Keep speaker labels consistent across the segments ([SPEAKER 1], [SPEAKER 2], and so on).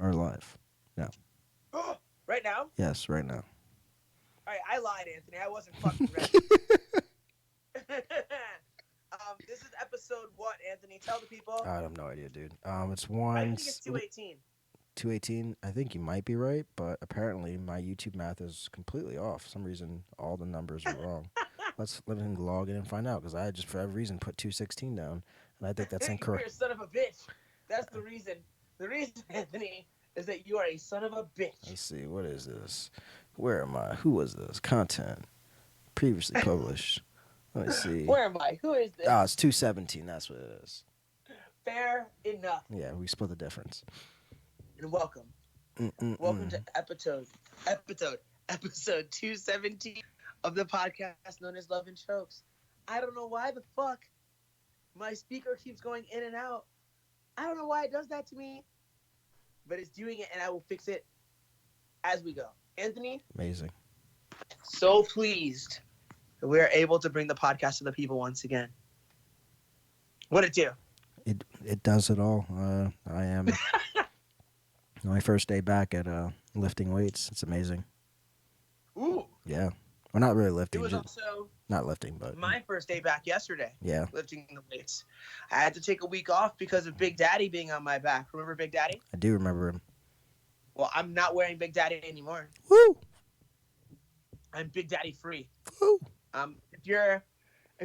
[SPEAKER 1] Or live? No.
[SPEAKER 2] Right now?
[SPEAKER 1] Yes, right now.
[SPEAKER 2] All right, I lied, Anthony. I wasn't fucking ready. This is episode what, Anthony? Tell the people.
[SPEAKER 1] I have no idea, dude. It's
[SPEAKER 2] I think it's 218.
[SPEAKER 1] 218. I think you might be right, but apparently my YouTube math is completely off. For some reason, all the numbers are wrong. Let's let me log in and find out because I just for every reason put 216 down, and I think that's
[SPEAKER 2] You're
[SPEAKER 1] incorrect.
[SPEAKER 2] a son of a bitch. That's the reason. The reason, Anthony, is that you are a son of a bitch.
[SPEAKER 1] Let's see. What is this? Where am I? Who was this? Content previously published. Let me see.
[SPEAKER 2] Where am I? Who is
[SPEAKER 1] Ah,
[SPEAKER 2] this?
[SPEAKER 1] it's 217. That's what it is.
[SPEAKER 2] Fair enough.
[SPEAKER 1] Yeah, we split the difference.
[SPEAKER 2] And welcome. Welcome to
[SPEAKER 1] Mm-mm-mm.
[SPEAKER 2] episode 217 of the podcast known as Love and Chokes. I don't know why the fuck my speaker keeps going in and out. I don't know why it does that to me, but it's doing it, and I will fix it as we go. Anthony,
[SPEAKER 1] Amazing.
[SPEAKER 2] so pleased that we are able to bring the podcast to the people once again. What'd it do?
[SPEAKER 1] It does it all. I am my first day back at lifting weights. It's amazing.
[SPEAKER 2] Ooh,
[SPEAKER 1] Yeah. Well, not really
[SPEAKER 2] it
[SPEAKER 1] lifting,
[SPEAKER 2] was
[SPEAKER 1] just
[SPEAKER 2] also
[SPEAKER 1] not lifting, but
[SPEAKER 2] my first day back yesterday,
[SPEAKER 1] yeah,
[SPEAKER 2] lifting the weights. I had to take a week off because of Big Daddy being on my back. Remember Big Daddy?
[SPEAKER 1] I do remember him.
[SPEAKER 2] Well, I'm not wearing Big Daddy anymore.
[SPEAKER 1] Woo!
[SPEAKER 2] I'm Big Daddy free.
[SPEAKER 1] Woo!
[SPEAKER 2] If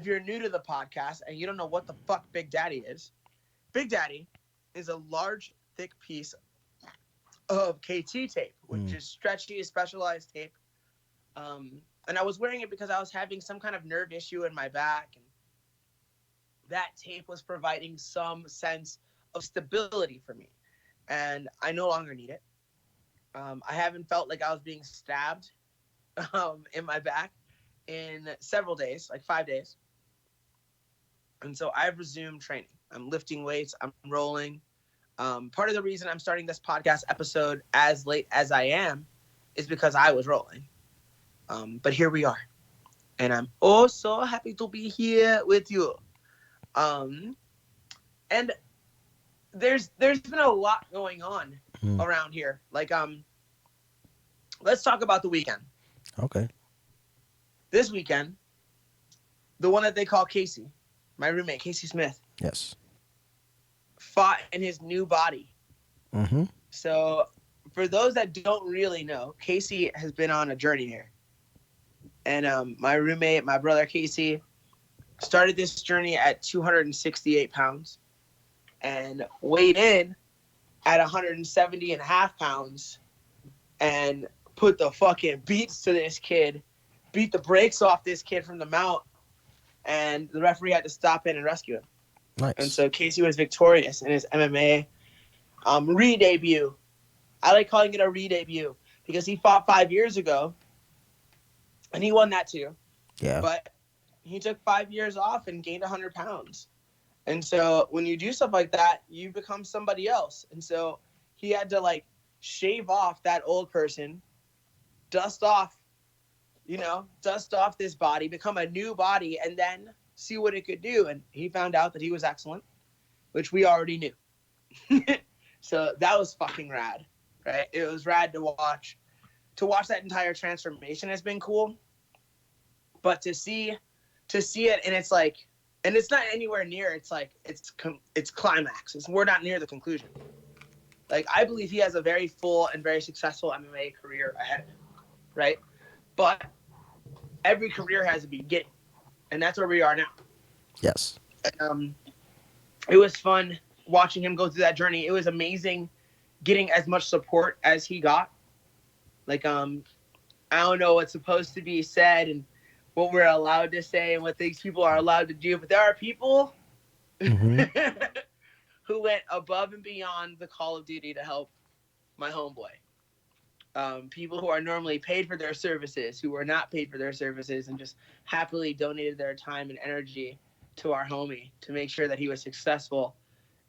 [SPEAKER 2] you're new to the podcast and you don't know what the fuck Big Daddy is, Big Daddy is a large, thick piece of KT tape, which is stretchy, specialized tape. And I was wearing it because I was having some kind of nerve issue in my back, and that tape was providing some sense of stability for me. And I no longer need it. I haven't felt like I was being stabbed in my back in several days, like 5 days. And so I've resumed training. I'm lifting weights. I'm rolling. Part of the reason I'm starting this podcast episode as late as I am is because I was rolling. But here we are. And I'm oh so happy to be here with you. And there's been a lot going on around here. Like, let's talk about the weekend.
[SPEAKER 1] Okay.
[SPEAKER 2] This weekend, the one that they call Casey, my roommate, Casey Smith,
[SPEAKER 1] Yes.
[SPEAKER 2] fought in his new body.
[SPEAKER 1] Mm-hmm.
[SPEAKER 2] So for those that don't really know, Casey has been on a journey here. And my roommate, my brother Casey, started this journey at 268 pounds and weighed in at 170 and a half pounds and put the fucking beats to this kid, beat the brakes off this kid from the mount, and the referee had to stop in and rescue him.
[SPEAKER 1] Nice.
[SPEAKER 2] And so Casey was victorious in his MMA re-debut. I like calling it a re-debut because he fought 5 years ago, and he won that too.
[SPEAKER 1] Yeah.
[SPEAKER 2] But he took 5 years off and gained 100 pounds. And so when you do stuff like that, you become somebody else. And so he had to like shave off that old person, dust off this body, become a new body, and then see what it could do. And he found out that he was excellent, which we already knew. So that was fucking rad, right? It was rad to watch. To watch that entire transformation has been cool. But to see it, and it's like, and it's not anywhere near, it's like, it's climax. We're not near the conclusion. Like, I believe he has a very full and very successful MMA career ahead of him, right? But every career has a beginning, and that's where we are now.
[SPEAKER 1] Yes.
[SPEAKER 2] It was fun watching him go through that journey. It was amazing getting as much support as he got. Like, I don't know what's supposed to be said and what we're allowed to say and what things people are allowed to do, but there are people
[SPEAKER 1] Mm-hmm.
[SPEAKER 2] who went above and beyond the call of duty to help my homeboy. People who are normally paid for their services, who were not paid for their services, and just happily donated their time and energy to our homie to make sure that he was successful,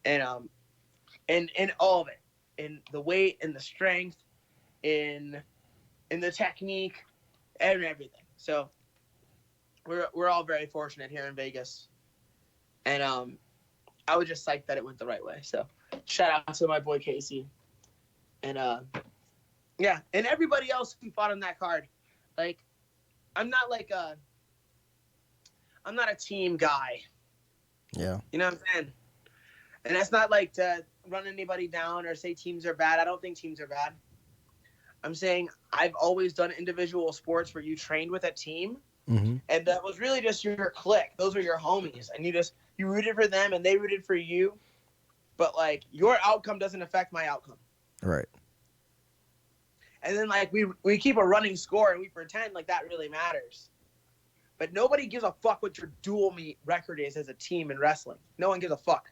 [SPEAKER 2] and all of it, in the weight, in the strength, in the technique, and everything. So we're all very fortunate here in Vegas, and I was just psyched that it went the right way. So shout out to my boy Casey. And yeah, and everybody else who fought on that card, like, I'm not a team guy.
[SPEAKER 1] Yeah.
[SPEAKER 2] You know what I'm saying? And that's not like to run anybody down or say teams are bad. I don't think teams are bad. I'm saying I've always done individual sports where you trained with a team,
[SPEAKER 1] Mm-hmm.
[SPEAKER 2] and that was really just your clique. Those are your homies, and you rooted for them, and they rooted for you. But like your outcome doesn't affect my outcome.
[SPEAKER 1] Right.
[SPEAKER 2] And then like we keep a running score and we pretend like that really matters. But nobody gives a fuck what your dual meet record is as a team in wrestling. No one gives a fuck.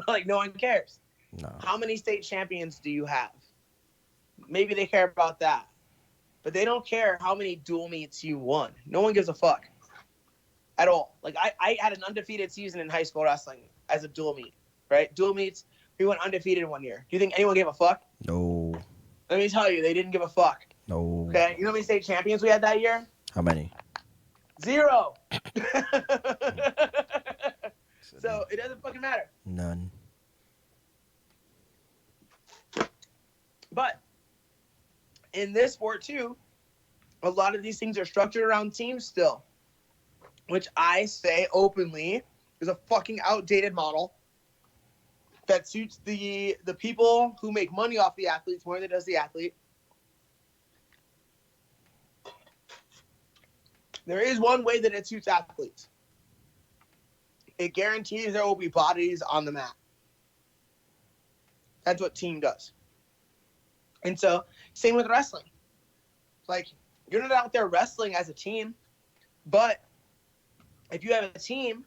[SPEAKER 2] Like no one cares.
[SPEAKER 1] No.
[SPEAKER 2] How many state champions do you have? Maybe they care about that. But they don't care how many dual meets you won. No one gives a fuck. At all. Like I had an undefeated season in high school wrestling as a dual meet. Right? Dual meets, we went undefeated one year. Do you think anyone gave a fuck?
[SPEAKER 1] No.
[SPEAKER 2] Let me tell you, they didn't give a fuck.
[SPEAKER 1] No.
[SPEAKER 2] Okay? You know how many state champions we had that year?
[SPEAKER 1] How many?
[SPEAKER 2] 0. So it doesn't fucking matter.
[SPEAKER 1] None.
[SPEAKER 2] But in this sport too, a lot of these things are structured around teams still, which I say openly is a fucking outdated model that suits the people who make money off the athletes more than it does the athlete. There is one way that it suits athletes. It guarantees there will be bodies on the mat. That's what team does. And so, same with wrestling. Like, you're not out there wrestling as a team, but if you have a team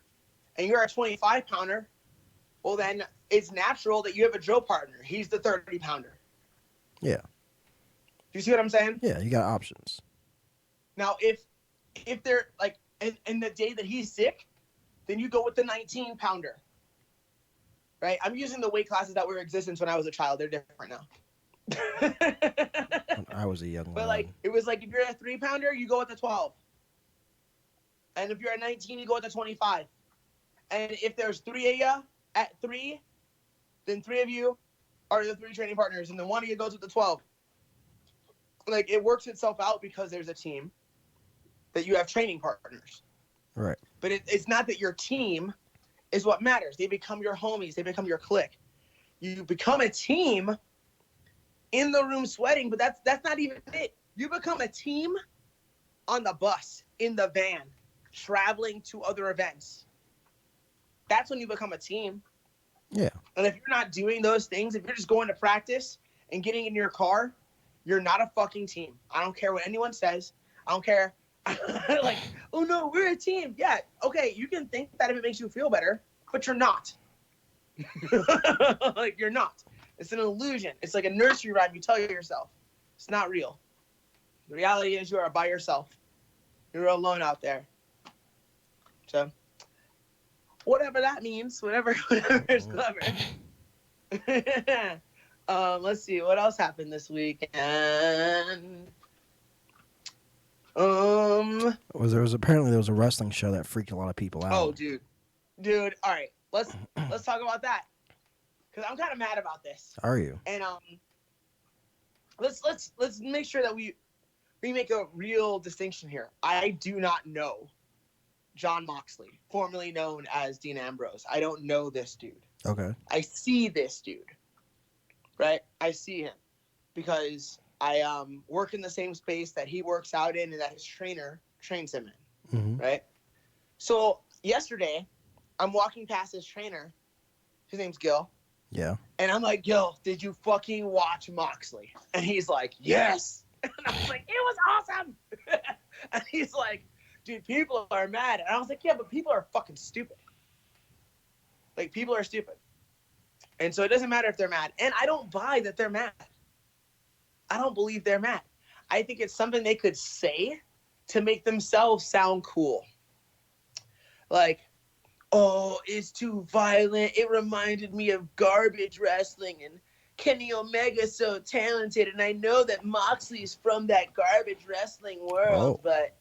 [SPEAKER 2] and you're a 25-pounder, well, then it's natural that you have a drill partner. He's the 30-pounder.
[SPEAKER 1] Yeah.
[SPEAKER 2] Do you see what I'm saying?
[SPEAKER 1] Yeah, you got options.
[SPEAKER 2] Now, if they're, like, in the day that he's sick, then you go with the 19-pounder. Right? I'm using the weight classes that were in existence when I was a child. They're different now.
[SPEAKER 1] When I was a young
[SPEAKER 2] But like it was like if you're a 3-pounder, you go with the 12. And if you're a 19, you go with the 25. And if there's 3 of you at 3, then 3 of you are the 3 training partners, and then 1 of you goes with the 12. Like it works itself out because there's a team that you have training partners.
[SPEAKER 1] Right.
[SPEAKER 2] But it's not that your team is what matters. They become your homies. They become your clique. You become a team in the room sweating, but that's not even it. You become a team on the bus, in the van, traveling to other events. That's when you become a team.
[SPEAKER 1] Yeah.
[SPEAKER 2] And if you're not doing those things, if you're just going to practice and getting in your car, you're not a fucking team. I don't care what anyone says. I don't care. Like, oh no, we're a team. Yeah, okay, you can think that if it makes you feel better, but you're not. Like, you're not. It's an illusion. It's like a nursery rhyme you tell yourself. It's not real. The reality is you are by yourself. You're alone out there. So, whatever that means, whatever is clever. Let's see. What else happened this week?
[SPEAKER 1] Apparently there was a wrestling show that freaked a lot of people out.
[SPEAKER 2] Oh, dude. All right. Let's talk about that. Because I'm kind of mad about this.
[SPEAKER 1] Are you?
[SPEAKER 2] And let's make sure that we make a real distinction here. I do not know Jon Moxley, formerly known as Dean Ambrose. I don't know this dude.
[SPEAKER 1] Okay.
[SPEAKER 2] I see this dude. Right? I see him because I work in the same space that he works out in and that his trainer trains him in.
[SPEAKER 1] Mm-hmm.
[SPEAKER 2] Right? So yesterday, I'm walking past his trainer. His name's Gil.
[SPEAKER 1] Yeah.
[SPEAKER 2] And I'm like, Gil, did you fucking watch Moxley? And he's like, yes. And I was like, it was awesome. And he's like, dude, people are mad. And I was like, yeah, but people are fucking stupid. Like, people are stupid. And so it doesn't matter if they're mad. And I don't buy that they're mad. I don't believe they're mad. I think it's something they could say to make themselves sound cool. Like, oh, it's too violent. It reminded me of garbage wrestling, and Kenny Omega's so talented, and I know that Moxley's from that garbage wrestling world, but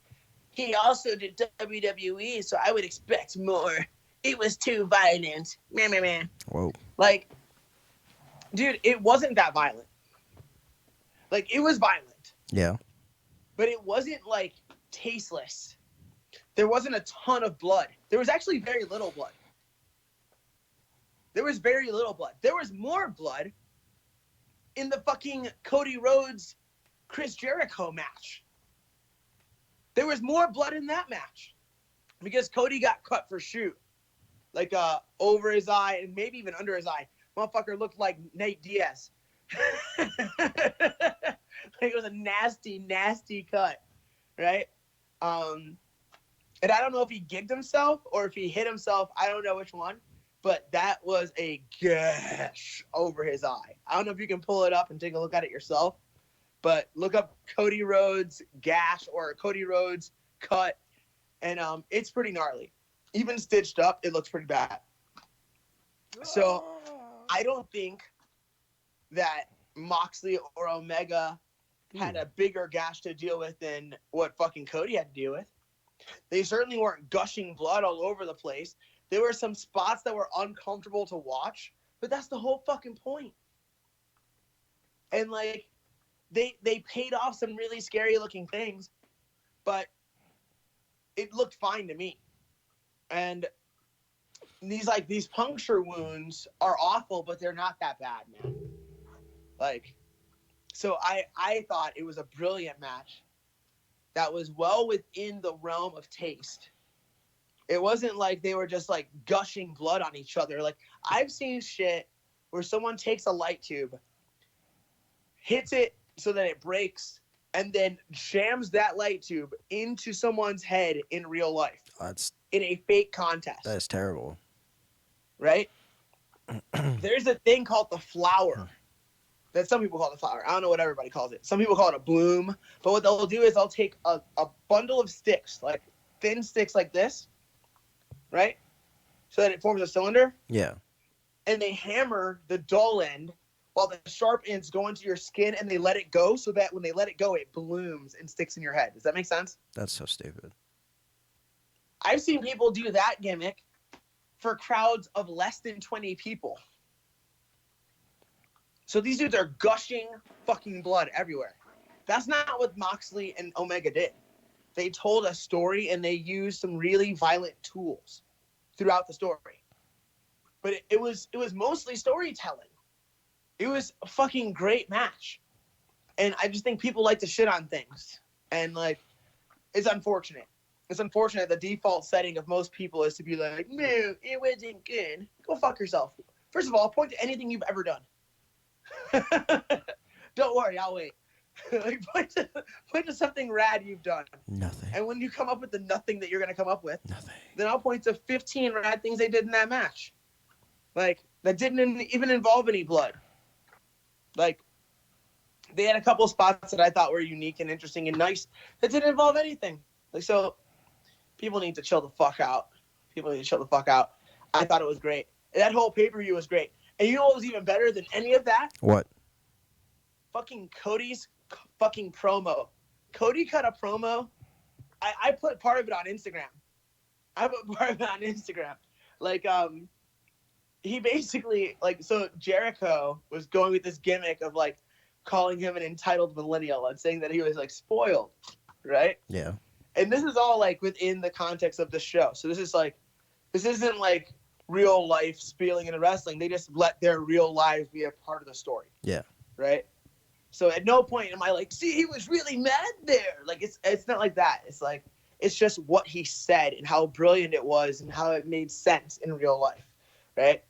[SPEAKER 2] he also did WWE, so I would expect more. It was too violent. Man.
[SPEAKER 1] Whoa.
[SPEAKER 2] Like, Dude, it wasn't that violent. Like, it was violent,
[SPEAKER 1] Yeah.
[SPEAKER 2] but it wasn't like tasteless. There wasn't a ton of blood. There was actually very little blood. There was very little blood. There was more blood in the fucking Cody Rhodes Chris Jericho match. There was more blood in that match because Cody got cut for shoot, like over his eye and maybe even under his eye. Motherfucker looked like Nate Diaz. Like, it was a nasty, nasty cut, right? And I don't know if he gigged himself or if he hit himself. I don't know which one, but that was a gash over his eye. I don't know if you can pull it up and take a look at it yourself, but look up Cody Rhodes gash or Cody Rhodes cut, and it's pretty gnarly. Even stitched up, it looks pretty bad. So I don't think that Moxley or Omega had a bigger gash to deal with than what fucking Cody had to deal with. They certainly weren't gushing blood all over the place. There were some spots that were uncomfortable to watch, but that's the whole fucking point. And like, they paid off some really scary looking things, but it looked fine to me. And these puncture wounds are awful, but they're not that bad, man. Like, so I thought it was a brilliant match that was well within the realm of taste. It wasn't like they were just like gushing blood on each other. Like, I've seen shit where someone takes a light tube, hits it so that it breaks, and then jams that light tube into someone's head in real life. In a fake contest.
[SPEAKER 1] That's terrible.
[SPEAKER 2] Right? There's a thing called the flower. That some people call the flower. I don't know what everybody calls it. Some people call it a bloom. But what they'll do is they'll take a bundle of sticks, like thin sticks like this, right? So that it forms a cylinder.
[SPEAKER 1] Yeah.
[SPEAKER 2] And they hammer the dull end while the sharp ends go into your skin, and they let it go so that when they let it go, it blooms and sticks in your head. Does that make sense?
[SPEAKER 1] That's so stupid.
[SPEAKER 2] I've seen people do that gimmick for crowds of less than 20 people. So these dudes are gushing fucking blood everywhere. That's not what Moxley and Omega did. They told a story and they used some really violent tools throughout the story. But it was mostly storytelling. It was a fucking great match. And I just think people like to shit on things. And like, it's unfortunate. It's unfortunate the default setting of most people is to be like, no, it wasn't good. Go fuck yourself. First of all, point to anything you've ever done. Don't worry, I'll wait. Like, point to something rad you've done.
[SPEAKER 1] Nothing.
[SPEAKER 2] And when you come up with the nothing that you're going to come up with,
[SPEAKER 1] Nothing.
[SPEAKER 2] then I'll point to 15 rad things they did in that match. Like, that didn't even involve any blood. Like, they had a couple spots that I thought were unique and interesting and nice that didn't involve anything. Like, so people need to chill the fuck out. People need to chill the fuck out. I thought it was great. That whole pay-per-view was great. And you know what was even better than any of that?
[SPEAKER 1] What?
[SPEAKER 2] Fucking Cody's fucking promo. Cody cut a promo. I put part of it on Instagram. Like, he basically, like, so Jericho was going with this gimmick of, like, calling him an entitled millennial and saying that he was, like, spoiled, right?
[SPEAKER 1] Yeah.
[SPEAKER 2] And this is all, like, within the context of the show. So this isn't, like, real life spieling into wrestling. They just let their real lives be a part of the story.
[SPEAKER 1] Yeah.
[SPEAKER 2] Right? So at no point am I like, see, he was really mad there. Like, it's not like that. It's like, it's just what he said and how brilliant it was and how it made sense in real life. Right?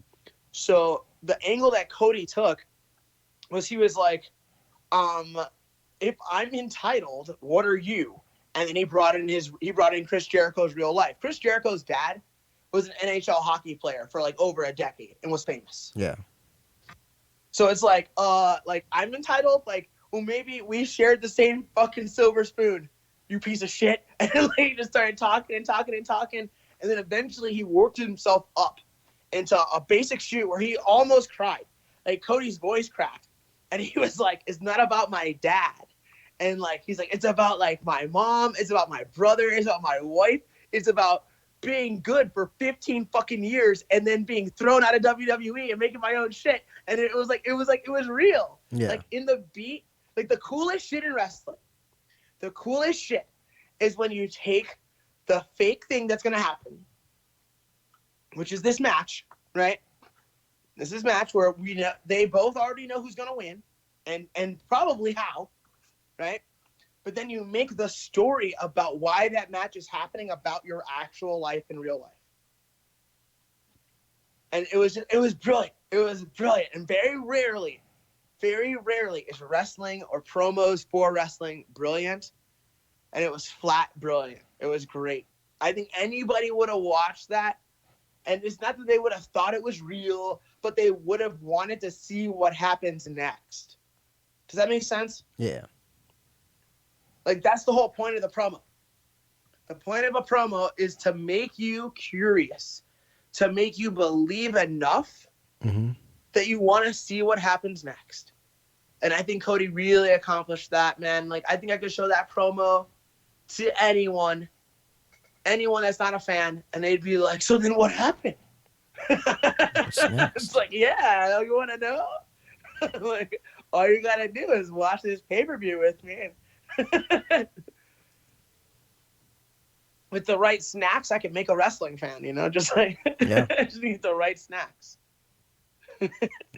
[SPEAKER 2] So the angle that Cody took was he was like, if I'm entitled, what are you? And then he brought in Chris Jericho's real life. Chris Jericho's dad was an NHL hockey player for like over a decade and was famous.
[SPEAKER 1] Yeah.
[SPEAKER 2] So it's like I'm entitled, like, well, maybe we shared the same fucking silver spoon, you piece of shit. And like, he just started talking. And then eventually he worked himself up into a basic shoot where he almost cried. Like, Cody's voice cracked. And he was like, it's not about my dad. And like, he's like, it's about like my mom. It's about my brother. It's about my wife. It's about being good for 15 fucking years and then being thrown out of WWE and making my own shit. And it was real.
[SPEAKER 1] Yeah.
[SPEAKER 2] Like in the beat, like the coolest shit in wrestling. The coolest shit is when you take the fake thing that's going to happen, which is this match, right? This is a match where we know they both already know who's going to win and probably how, right? But then you make the story about why that match is happening about your actual life in real life. And it was brilliant. It was brilliant. And very rarely is wrestling or promos for wrestling brilliant. And it was flat brilliant. It was great. I think anybody would have watched that. And it's not that they would have thought it was real, but they would have wanted to see what happens next. Does that make sense?
[SPEAKER 1] Yeah.
[SPEAKER 2] Like, that's the whole point of the promo. The point of a promo is to make you curious, to make you believe enough that you want to see what happens next. And I think Cody really accomplished that, man. Like, I think I could show that promo to anyone that's not a fan, and they'd be like, so then what happened? It's like, yeah, you want to know? Like, all you got to do is watch this pay-per-view with me. With the right snacks, I could make a wrestling fan, you know? Just like,
[SPEAKER 1] yeah.
[SPEAKER 2] I just need the right snacks.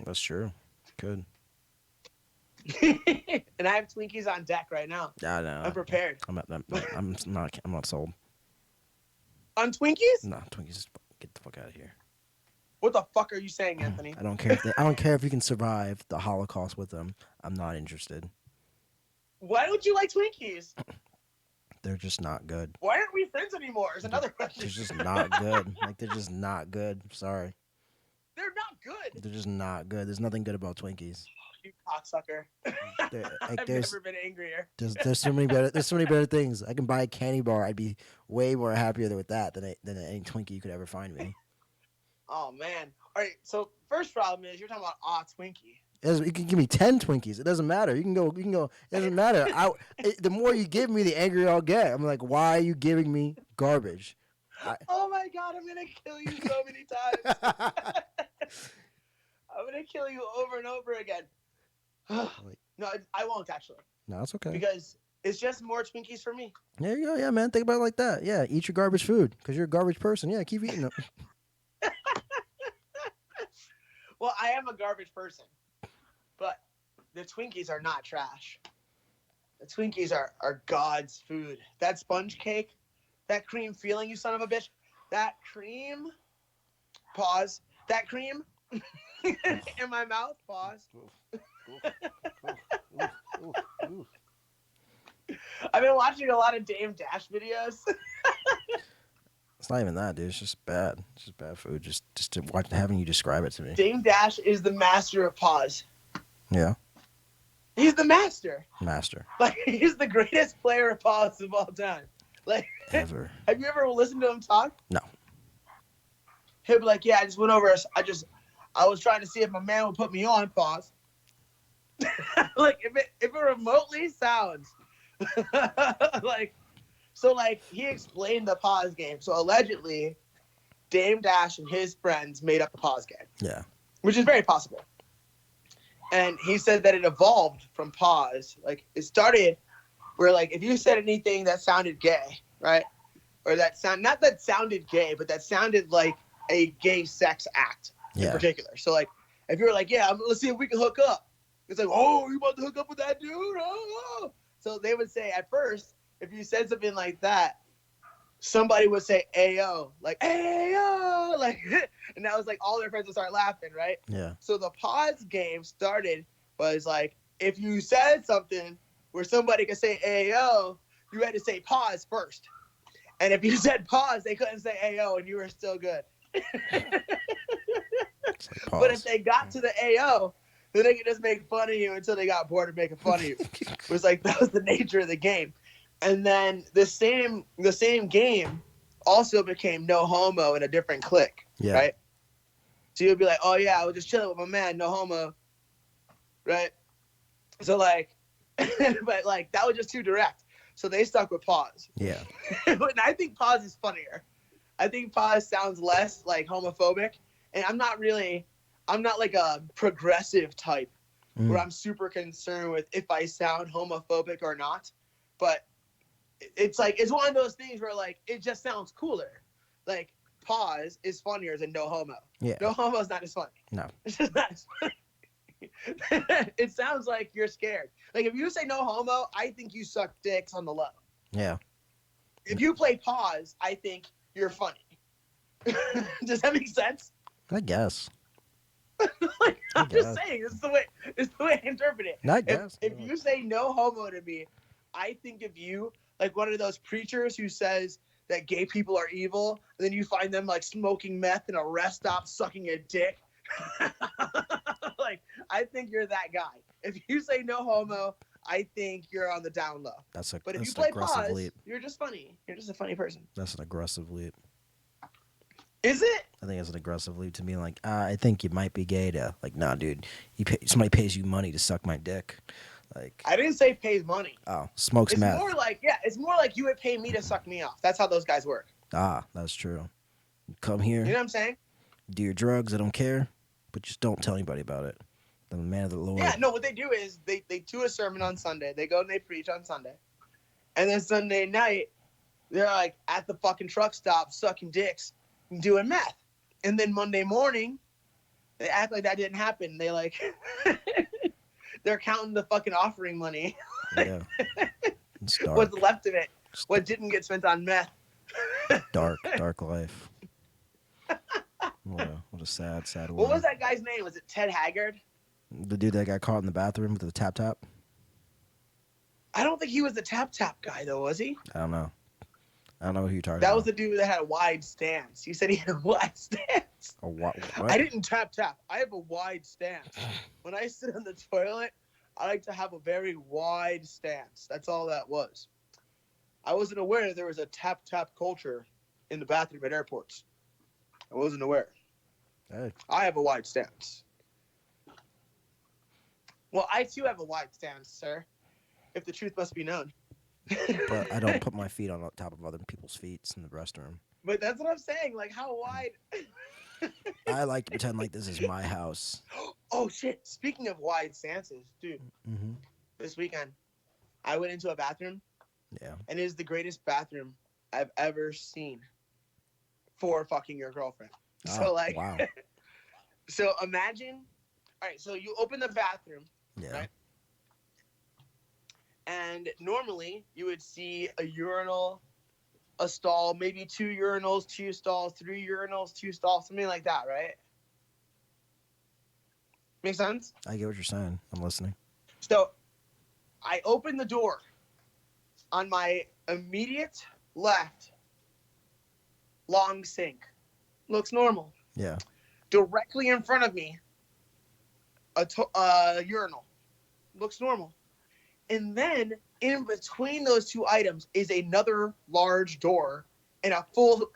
[SPEAKER 1] That's true. Good.
[SPEAKER 2] And I have Twinkies on deck right now.
[SPEAKER 1] Yeah, no.
[SPEAKER 2] I'm prepared.
[SPEAKER 1] I'm not sold.
[SPEAKER 2] On Twinkies?
[SPEAKER 1] No, Twinkies, just get the fuck out of here.
[SPEAKER 2] What the fuck are you saying, Anthony?
[SPEAKER 1] I don't care if you can survive the Holocaust with them. I'm not interested.
[SPEAKER 2] Why don't you like Twinkies?
[SPEAKER 1] They're just not good.
[SPEAKER 2] Why aren't we friends anymore? Is another question.
[SPEAKER 1] They're just not good. Like, they're just not good. Sorry.
[SPEAKER 2] They're not good.
[SPEAKER 1] They're just not good. There's nothing good about Twinkies.
[SPEAKER 2] You cocksucker. I've never been angrier.
[SPEAKER 1] There's so many better things. I can buy a candy bar. I'd be way more happier with that than any Twinkie you could ever find me.
[SPEAKER 2] Oh man. All right. So first problem is you're talking about Twinkie.
[SPEAKER 1] You can give me 10 Twinkies. It doesn't matter. You can go. It doesn't matter. The more you give me, the angrier I'll get. I'm like, why are you giving me garbage?
[SPEAKER 2] Oh my God, I'm gonna kill you so many times. I'm gonna kill you over and over again. No, I won't actually.
[SPEAKER 1] No, it's okay.
[SPEAKER 2] Because it's just more Twinkies for me.
[SPEAKER 1] There you go. Yeah, man. Think about it like that. Yeah, eat your garbage food because you're a garbage person. Yeah, keep eating them.
[SPEAKER 2] Well, I am a garbage person, but the Twinkies are not trash. The Twinkies are God's food. That sponge cake, that cream feeling, you son of a bitch. That cream, pause. That cream in my mouth, pause. I've been watching a lot of Dame Dash videos.
[SPEAKER 1] It's not even that, dude. It's just bad. It's just bad food. Just to watch, having you describe it to me.
[SPEAKER 2] Dame Dash is the master of pause.
[SPEAKER 1] Yeah.
[SPEAKER 2] He's the master.
[SPEAKER 1] Master.
[SPEAKER 2] Like, he's the greatest player of pause of all time. Like,
[SPEAKER 1] ever.
[SPEAKER 2] Have you ever listened to him talk?
[SPEAKER 1] No.
[SPEAKER 2] He'll be like, yeah, I just went over. I was trying to see if my man would put me on pause. Like, if it remotely sounds like. So, like, he explained the pause game. So, allegedly, Dame Dash and his friends made up the pause game.
[SPEAKER 1] Yeah.
[SPEAKER 2] Which is very possible. And he said that it evolved from pause. Like, it started where, like, if you said anything that sounded gay, right? Or not that sounded gay, but that sounded like a gay sex act in particular. So, like, if you were like, yeah, let's see if we can hook up. It's like, oh, you about to hook up with that dude? Oh. So, they would say at first, if you said something like that, somebody would say "Ayo," like "Ayo," like, and that was like all their friends would start laughing, right?
[SPEAKER 1] Yeah.
[SPEAKER 2] So the pause game was like, if you said something where somebody could say "Ayo," you had to say pause first, and if you said pause, they couldn't say "Ayo," and you were still good. But if they got to the "Ayo," then they could just make fun of you until they got bored of making fun of you. It was like that was the nature of the game. And then the same game also became no homo in a different clique, right? So you'd be like, oh yeah, I was just chilling with my man, no homo, right? So like, but like that was just too direct. So they stuck with pause.
[SPEAKER 1] Yeah.
[SPEAKER 2] And I think pause is funnier. I think pause sounds less like homophobic, and I'm not like a progressive type where I'm super concerned with if I sound homophobic or not. But it's like it's one of those things where like it just sounds cooler. Like pause is funnier than no homo.
[SPEAKER 1] Yeah.
[SPEAKER 2] No homo is not as funny.
[SPEAKER 1] No.
[SPEAKER 2] It's just not as funny. It sounds like you're scared. Like if you say no homo, I think you suck dicks on the low.
[SPEAKER 1] Yeah.
[SPEAKER 2] If you play pause, I think you're funny. Does that make sense?
[SPEAKER 1] I guess.
[SPEAKER 2] Like, I'm just
[SPEAKER 1] guess.
[SPEAKER 2] saying, it's the way I interpret it.
[SPEAKER 1] I guess.
[SPEAKER 2] If you say no homo to me, I think of you like one of those preachers who says that gay people are evil, and then you find them like smoking meth in a rest stop, sucking a dick. Like, I think you're that guy. If you say no homo, I think you're on the down low. But if you play pause, leap. You're just funny. You're just a funny person.
[SPEAKER 1] That's an aggressive leap.
[SPEAKER 2] Is it?
[SPEAKER 1] I think it's an aggressive leap to be like, I think you might be gay to, like, nah, dude, somebody pays you money to suck my dick. Like,
[SPEAKER 2] I didn't say pays money.
[SPEAKER 1] Oh, smokes meth.
[SPEAKER 2] It's more like you would pay me to suck me off. That's how those guys work.
[SPEAKER 1] Ah, that's true. Come here.
[SPEAKER 2] You know what I'm saying?
[SPEAKER 1] Do your drugs. I don't care, but just don't tell anybody about it. The man of the Lord.
[SPEAKER 2] Yeah, no, what they do is they do a sermon on Sunday. They go and they preach on Sunday. And then Sunday night, they're like at the fucking truck stop sucking dicks and doing meth. And then Monday morning, they act like that didn't happen. They like, they're counting the fucking offering money.
[SPEAKER 1] Yeah. It's dark.
[SPEAKER 2] What's left of it. What didn't get spent on meth.
[SPEAKER 1] Dark life. What a sad world.
[SPEAKER 2] What was that guy's name? Was it Ted Haggard?
[SPEAKER 1] The dude that got caught in the bathroom with the tap?
[SPEAKER 2] I don't think he was the tap guy, though, was he?
[SPEAKER 1] I don't know who you're talking about.
[SPEAKER 2] That was the dude that had a wide stance. He said he had a wide stance.
[SPEAKER 1] What?
[SPEAKER 2] I didn't tap. I have a wide stance. When I sit on the toilet, I like to have a very wide stance. That's all that was. I wasn't aware that there was a tap culture in the bathroom at airports. I wasn't aware.
[SPEAKER 1] Hey.
[SPEAKER 2] I have a wide stance. Well, I too have a wide stance, sir. If the truth must be known.
[SPEAKER 1] But I don't put my feet on top of other people's feet in the restroom.
[SPEAKER 2] But that's what I'm saying. Like, how wide?
[SPEAKER 1] I like to pretend like this is my house.
[SPEAKER 2] Oh, shit. Speaking of wide stances, dude.
[SPEAKER 1] Mm-hmm.
[SPEAKER 2] This weekend, I went into a bathroom.
[SPEAKER 1] Yeah.
[SPEAKER 2] And it is the greatest bathroom I've ever seen for fucking your girlfriend. So, like,
[SPEAKER 1] wow.
[SPEAKER 2] So imagine, all right, so you open the bathroom.
[SPEAKER 1] Yeah.
[SPEAKER 2] Right? And normally you would see a urinal, a stall, maybe 2 urinals, 2 stalls, 3 urinals, 2 stalls, something like that, right? Make sense?
[SPEAKER 1] I get what you're saying. I'm listening.
[SPEAKER 2] So I open the door. On my immediate left, long sink. Looks normal.
[SPEAKER 1] Yeah.
[SPEAKER 2] Directly in front of me, a urinal. Looks normal. And then in between those 2 items is another large door and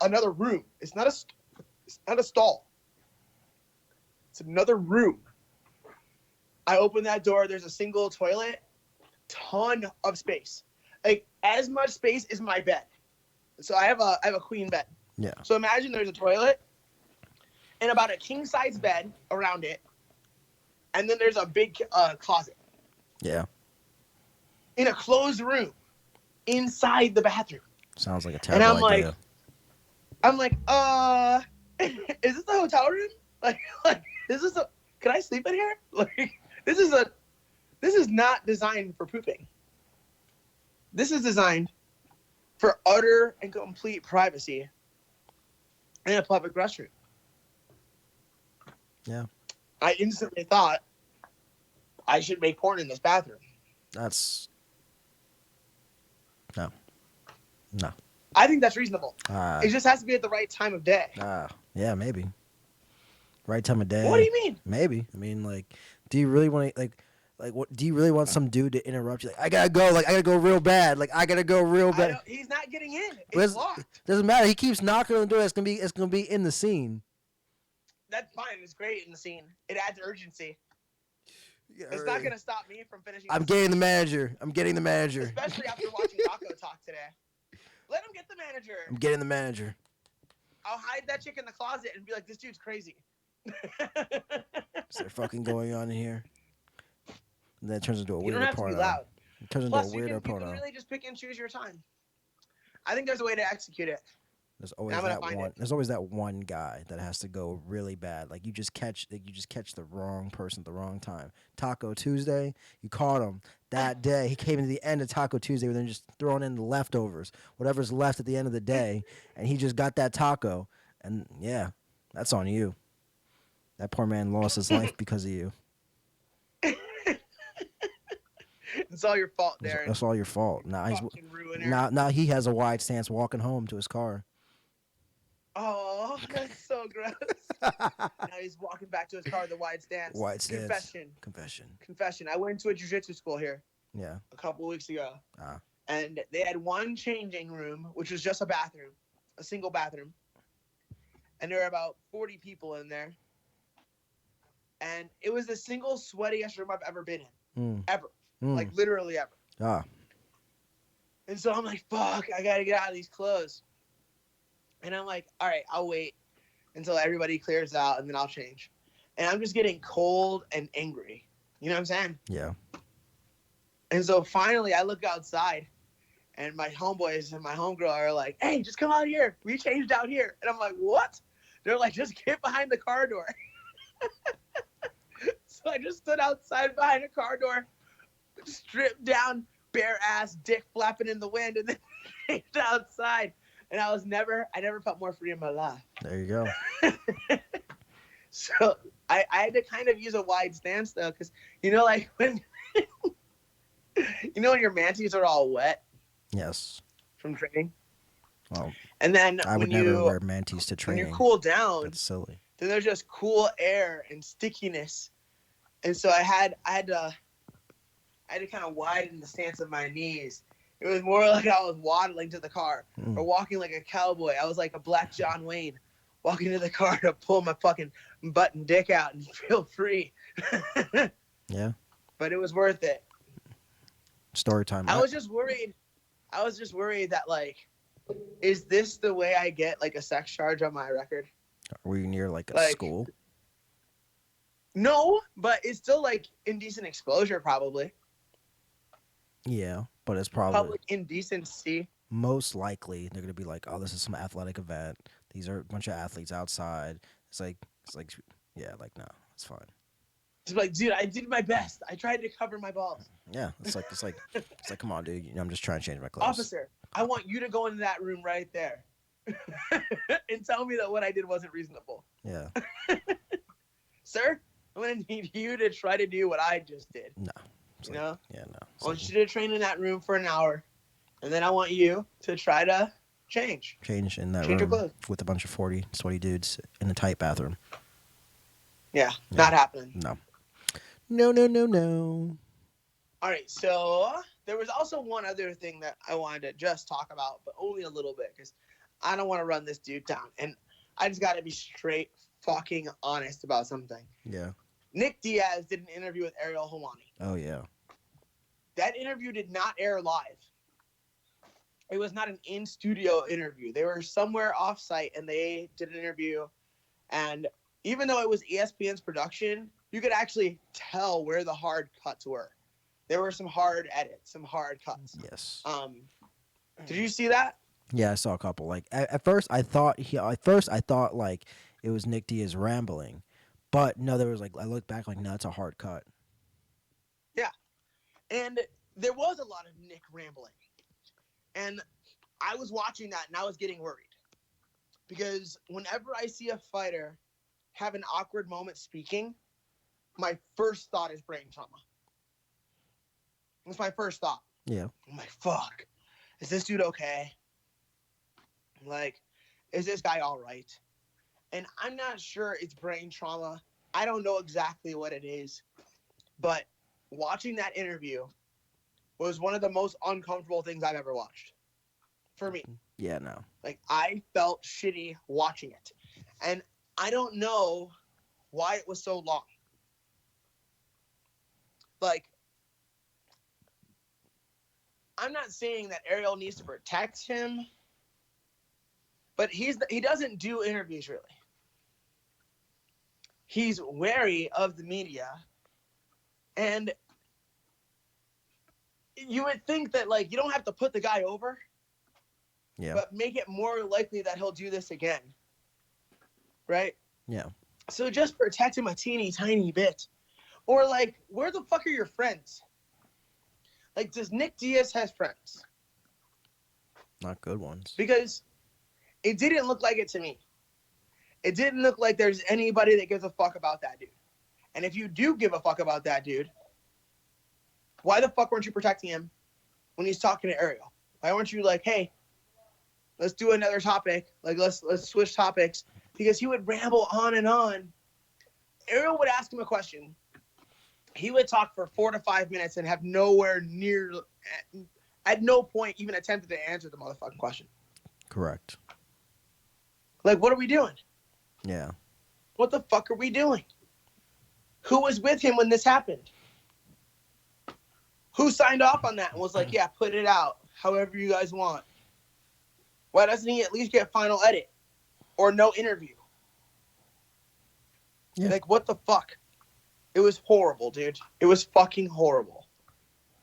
[SPEAKER 2] another room. It's not a stall. It's another room. I open that door. There's a single toilet. Ton of space. Like as much space as my bed. So I have a queen bed.
[SPEAKER 1] Yeah.
[SPEAKER 2] So imagine there's a toilet and about a king size bed around it, and then there's a big closet.
[SPEAKER 1] Yeah.
[SPEAKER 2] In a closed room, inside the bathroom.
[SPEAKER 1] Sounds like a terrible idea.
[SPEAKER 2] I'm like, is this the hotel room? Like, is this can I sleep in here? Like, this is not designed for pooping. This is designed for utter and complete privacy in a public restroom.
[SPEAKER 1] Yeah.
[SPEAKER 2] I instantly thought I should make porn in this bathroom.
[SPEAKER 1] That's... No.
[SPEAKER 2] I think that's reasonable. It just has to be at the right time of day.
[SPEAKER 1] Yeah, maybe. Right time of day.
[SPEAKER 2] What do you mean?
[SPEAKER 1] Maybe. I mean, like, do you really want to, like, what? Do you really want some dude to interrupt you? Like, I gotta go. Like, I gotta go real bad. Like, I gotta go real bad.
[SPEAKER 2] He's not getting in. It's locked.
[SPEAKER 1] Doesn't matter. He keeps knocking on the door. It's gonna be in the scene.
[SPEAKER 2] That's fine. It's great in the scene. It adds urgency.
[SPEAKER 1] Yeah,
[SPEAKER 2] it's not gonna stop me from finishing.
[SPEAKER 1] I'm getting the manager.
[SPEAKER 2] Especially after watching Rocco talk today. Let him get the manager.
[SPEAKER 1] I'm getting the manager.
[SPEAKER 2] I'll hide that chick in the closet and be like, this dude's crazy.
[SPEAKER 1] Is there fucking going on in here? And then it turns into a
[SPEAKER 2] You don't
[SPEAKER 1] weirder
[SPEAKER 2] have to be
[SPEAKER 1] porno.
[SPEAKER 2] loud.
[SPEAKER 1] It turns into a
[SPEAKER 2] Plus, you
[SPEAKER 1] weirder
[SPEAKER 2] can
[SPEAKER 1] porno.
[SPEAKER 2] really just pick and choose your time. I think there's a way to execute it.
[SPEAKER 1] There's
[SPEAKER 2] I'm
[SPEAKER 1] always
[SPEAKER 2] gonna
[SPEAKER 1] that
[SPEAKER 2] find
[SPEAKER 1] one.
[SPEAKER 2] it.
[SPEAKER 1] There's always that one guy that has to go really bad. Like you just catch the wrong person at the wrong time. Taco Tuesday, you caught him that day. He came into the end of Taco Tuesday, and then just throwing in the leftovers, whatever's left at the end of the day, and he just got that taco. And yeah, that's on you. That poor man lost his life because of you.
[SPEAKER 2] It's all your fault, Darren.
[SPEAKER 1] That's all your fault.
[SPEAKER 2] Fucking ruiner.
[SPEAKER 1] Now he has a wide stance walking home to his car.
[SPEAKER 2] Oh, that's so gross. Now he's walking back to his car with a wide stance.
[SPEAKER 1] Wide stance.
[SPEAKER 2] Confession.
[SPEAKER 1] Confession.
[SPEAKER 2] I went to a jiu-jitsu school here
[SPEAKER 1] Yeah.
[SPEAKER 2] a couple weeks ago.
[SPEAKER 1] Ah.
[SPEAKER 2] And they had one changing room, which was just a bathroom, a single bathroom. And there were about 40 people in there. And it was the single sweatiest room I've ever been in. Ever. Like, literally ever.
[SPEAKER 1] Ah.
[SPEAKER 2] And so I'm like, fuck, I got to get out of these clothes. And I'm like, all right, I'll wait until everybody clears out, and then I'll change. And I'm just getting cold and angry. You know what I'm saying?
[SPEAKER 1] Yeah.
[SPEAKER 2] And so finally, I look outside, and my homeboys and my homegirl are like, hey, just come out here. We changed out here. And I'm like, what? They're like, just get behind the car door. So I just stood outside behind a car door, stripped down, bare ass, dick flapping in the wind, and then changed outside. And I never felt more free in my life.
[SPEAKER 1] There you go.
[SPEAKER 2] So I had to kind of use a wide stance though, because like when when your manties are all wet.
[SPEAKER 1] Yes.
[SPEAKER 2] From training.
[SPEAKER 1] Well,
[SPEAKER 2] and then
[SPEAKER 1] I would never wear manties to training.
[SPEAKER 2] When you cool down,
[SPEAKER 1] that's silly.
[SPEAKER 2] Then there's just cool air and stickiness, and so I had to kind of widen the stance of my knees. It was more like I was waddling to the car or walking like a cowboy. I was like a black John Wayne walking to the car to pull my fucking butt and dick out and feel free.
[SPEAKER 1] Yeah.
[SPEAKER 2] But it was worth it.
[SPEAKER 1] Story time.
[SPEAKER 2] I was just worried that, like, is this the way I get, like, a sex charge on my record?
[SPEAKER 1] Were you near, like, a school?
[SPEAKER 2] No, but it's still, like, indecent exposure, probably.
[SPEAKER 1] Yeah, but it's probably
[SPEAKER 2] public indecency.
[SPEAKER 1] Most likely, they're gonna be like, "Oh, this is some athletic event. These are a bunch of athletes outside." It's like, yeah, like no, it's fine.
[SPEAKER 2] It's like, dude, I did my best. I tried to cover my balls.
[SPEAKER 1] Yeah, it's like, come on, dude. I'm just trying to change my clothes.
[SPEAKER 2] Officer, I want you to go into that room right there, and tell me that what I did wasn't reasonable.
[SPEAKER 1] Yeah.
[SPEAKER 2] Sir, I'm gonna need you to try to do what I just did.
[SPEAKER 1] No.
[SPEAKER 2] Yeah,
[SPEAKER 1] no.
[SPEAKER 2] I want you to train in that room for an hour, and then I want you to try to change
[SPEAKER 1] in that room with a bunch of 40 sweaty dudes in a tight bathroom.
[SPEAKER 2] Yeah, not happening.
[SPEAKER 1] No.
[SPEAKER 2] All right, so there was also one other thing that I wanted to just talk about, but only a little bit, because I don't want to run this dude down, and I just got to be straight fucking honest about something.
[SPEAKER 1] Yeah.
[SPEAKER 2] Nick Diaz did an interview with Ariel Helwani.
[SPEAKER 1] Oh, yeah.
[SPEAKER 2] That interview did not air live. It was not an in-studio interview. They were somewhere off-site, and they did an interview. And even though it was ESPN's production, you could actually tell where the hard cuts were. There were some hard edits, some hard cuts.
[SPEAKER 1] Yes.
[SPEAKER 2] Did you see that?
[SPEAKER 1] Yeah, I saw a couple. Like at first, I thought like it was Nick Diaz rambling, but no, there was like I looked back like no, it's a hard cut.
[SPEAKER 2] Yeah, and there was a lot of Nick rambling, and I was watching that and I was getting worried because whenever I see a fighter have an awkward moment speaking, my first thought is brain trauma. That's my first thought.
[SPEAKER 1] Yeah.
[SPEAKER 2] I'm like, fuck, is this dude okay? Like, is this guy all right? And I'm not sure it's brain trauma. I don't know exactly what it is. But watching that interview was one of the most uncomfortable things I've ever watched. For me.
[SPEAKER 1] Yeah, no.
[SPEAKER 2] Like, I felt shitty watching it. And I don't know why it was so long. Like, I'm not saying that Ariel needs to protect him. But he doesn't do interviews really. He's wary of the media, and you would think that like you don't have to put the guy over,
[SPEAKER 1] Yeah.
[SPEAKER 2] but make it more likely that he'll do this again, right?
[SPEAKER 1] Yeah.
[SPEAKER 2] So just protect him a teeny tiny bit, or like, where the fuck are your friends? Like, does Nick Diaz has friends?
[SPEAKER 1] Not good ones.
[SPEAKER 2] Because it didn't look like it to me. It didn't look like there's anybody that gives a fuck about that dude. And if you do give a fuck about that dude, why the fuck weren't you protecting him when he's talking to Ariel? Why weren't you like, hey, let's do another topic. Like, let's switch topics. Because he would ramble on and on. Ariel would ask him a question. He would talk for 4 to 5 minutes and have nowhere near, at no point even attempted to answer the motherfucking question.
[SPEAKER 1] Correct.
[SPEAKER 2] Like, what are we doing?
[SPEAKER 1] Yeah.
[SPEAKER 2] What the fuck are we doing? Who was with him when this happened? Who signed off on that and was like, yeah, put it out however you guys want? Why doesn't he at least get final edit or no interview?
[SPEAKER 1] Yeah.
[SPEAKER 2] Like, what the fuck? It was horrible, dude. It was fucking horrible.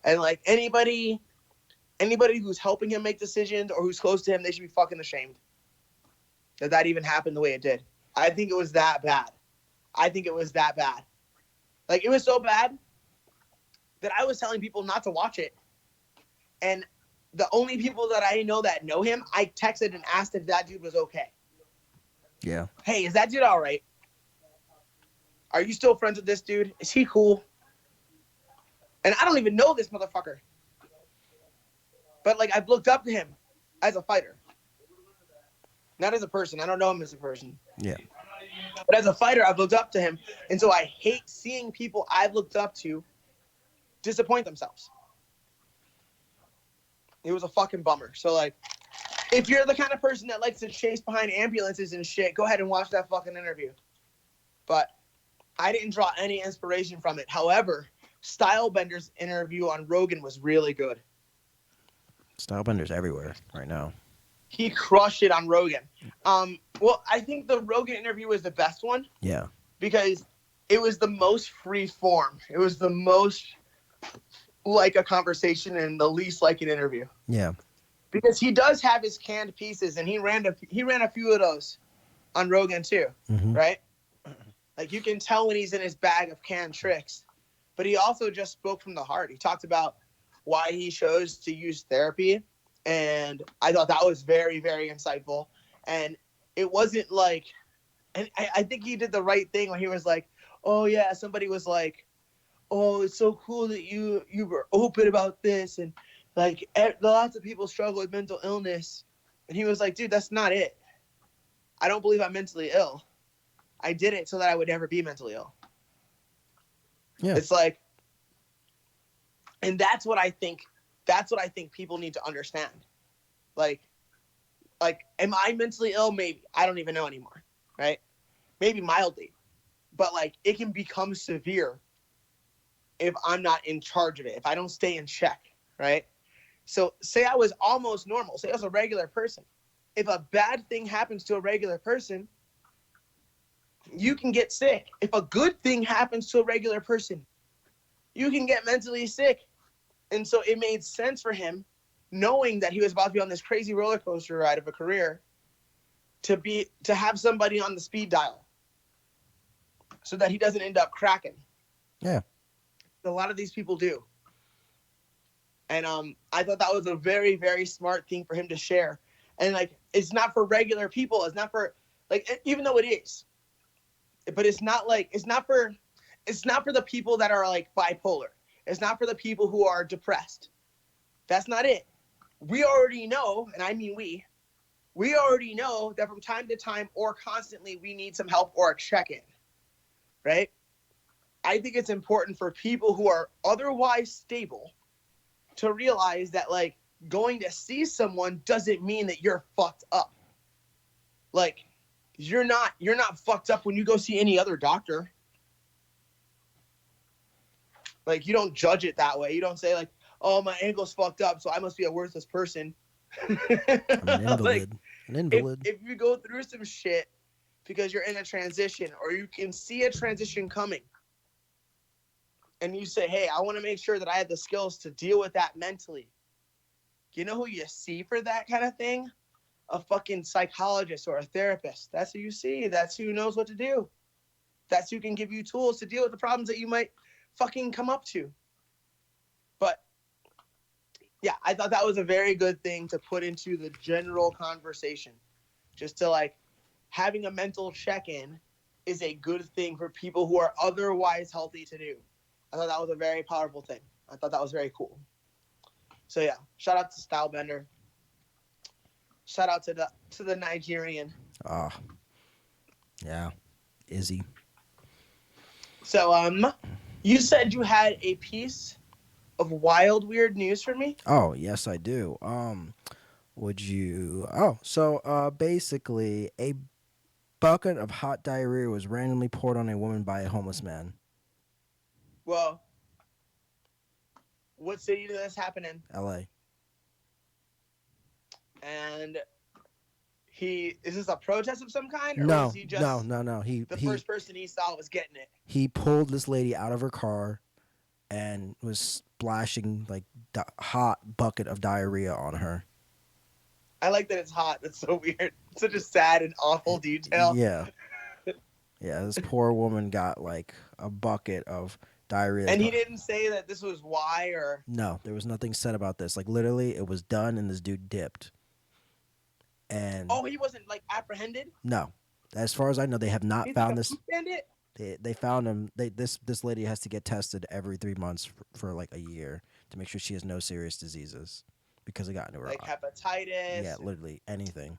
[SPEAKER 2] And like anybody who's helping him make decisions or who's close to him, they should be fucking ashamed that even happened the way it did. I think it was that bad. Like, it was so bad that I was telling people not to watch it. And the only people that I know that know him, I texted and asked if that dude was okay.
[SPEAKER 1] Yeah.
[SPEAKER 2] Hey, is that dude all right? Are you still friends with this dude? Is he cool? And I don't even know this motherfucker. But, like, I've looked up to him as a fighter. Not as a person. I don't know him as a person.
[SPEAKER 1] Yeah.
[SPEAKER 2] But as a fighter, I've looked up to him. And so I hate seeing people I've looked up to disappoint themselves. It was a fucking bummer. So, like, if you're the kind of person that likes to chase behind ambulances and shit, go ahead and watch that fucking interview. But I didn't draw any inspiration from it. However, Stylebender's interview on Rogan was really good.
[SPEAKER 1] Stylebender's everywhere right now.
[SPEAKER 2] He crushed it on Rogan. Well, I think the Rogan interview was the best one.
[SPEAKER 1] Yeah.
[SPEAKER 2] Because it was the most free form. It was the most like a conversation and the least like an interview.
[SPEAKER 1] Yeah.
[SPEAKER 2] Because he does have his canned pieces, and he ran a few of those on Rogan too, right? Like, you can tell when he's in his bag of canned tricks. But he also just spoke from the heart. He talked about why he chose to use therapy, and I thought that was very, very insightful. And it wasn't like, and I think he did the right thing when he was like, oh yeah, somebody was like, oh, it's so cool that you were open about this, and like lots of people struggle with mental illness. And he was like, dude, that's not it. I don't believe I'm mentally ill. I did it so that I would never be mentally ill.
[SPEAKER 1] Yeah.
[SPEAKER 2] It's like, and that's what I think people need to understand. Like, am I mentally ill? Maybe. I don't even know anymore, right? Maybe mildly. But like, it can become severe if I'm not in charge of it, if I don't stay in check, right? So say I was almost normal, say I was a regular person. If a bad thing happens to a regular person, you can get sick. If a good thing happens to a regular person, you can get mentally sick. And so it made sense for him, knowing that he was about to be on this crazy roller coaster ride of a career, to have somebody on the speed dial so that he doesn't end up cracking.
[SPEAKER 1] Yeah.
[SPEAKER 2] A lot of these people do. And I thought that was a very, very smart thing for him to share. And like, it's not for regular people. It's not for, like, even though it is, but it's not for the people that are like bipolar. It's not for the people who are depressed. That's not it. We already know, and I mean we already know that from time to time or constantly we need some help or a check-in, right? I think it's important for people who are otherwise stable to realize that, like, going to see someone doesn't mean that you're fucked up. Like, you're not fucked up when you go see any other doctor. Like, you don't judge it that way. You don't say, like, oh, my ankle's fucked up, so I must be a worthless person.
[SPEAKER 1] I mean,
[SPEAKER 2] Like,
[SPEAKER 1] An invalid.
[SPEAKER 2] If you go through some shit because you're in a transition, or you can see a transition coming, and you say, hey, I want to make sure that I have the skills to deal with that mentally. You know who you see for that kind of thing? A fucking psychologist or a therapist. That's who you see. That's who knows what to do. That's who can give you tools to deal with the problems that you might fucking come up to. But yeah, I thought that was a very good thing to put into the general conversation. Just to like, having a mental check-in is a good thing for people who are otherwise healthy to do. I thought that was a very powerful thing. I thought that was very cool. So yeah, shout out to Stylebender. Shout out to the Nigerian.
[SPEAKER 1] Ah, yeah, Izzy.
[SPEAKER 2] So you said you had a piece of wild, weird news for me.
[SPEAKER 1] Oh, yes, I do. Would you? Oh, so basically, a bucket of hot diarrhea was randomly poured on a woman by a homeless man.
[SPEAKER 2] Well, what city did this happen in?
[SPEAKER 1] L.A.
[SPEAKER 2] And is this a protest of some kind, or
[SPEAKER 1] No,
[SPEAKER 2] was he just
[SPEAKER 1] no. He
[SPEAKER 2] first person he saw was getting it?
[SPEAKER 1] he pulled this lady out of her car and was splashing like hot bucket of diarrhea on her.
[SPEAKER 2] I like that it's hot. That's so weird. Such a sad and awful detail.
[SPEAKER 1] Yeah. Yeah, this poor woman got like a bucket of diarrhea.
[SPEAKER 2] And he didn't say that this was why, or?
[SPEAKER 1] No, there was nothing said about this. Like literally, it was done and this dude dipped. And
[SPEAKER 2] oh, he wasn't like apprehended?
[SPEAKER 1] No. As far as I know, they have not found this.
[SPEAKER 2] Bandit?
[SPEAKER 1] They found him. This lady has to get tested every 3 months for like a year to make sure she has no serious diseases because it got into her.
[SPEAKER 2] Like hepatitis.
[SPEAKER 1] Yeah, literally anything.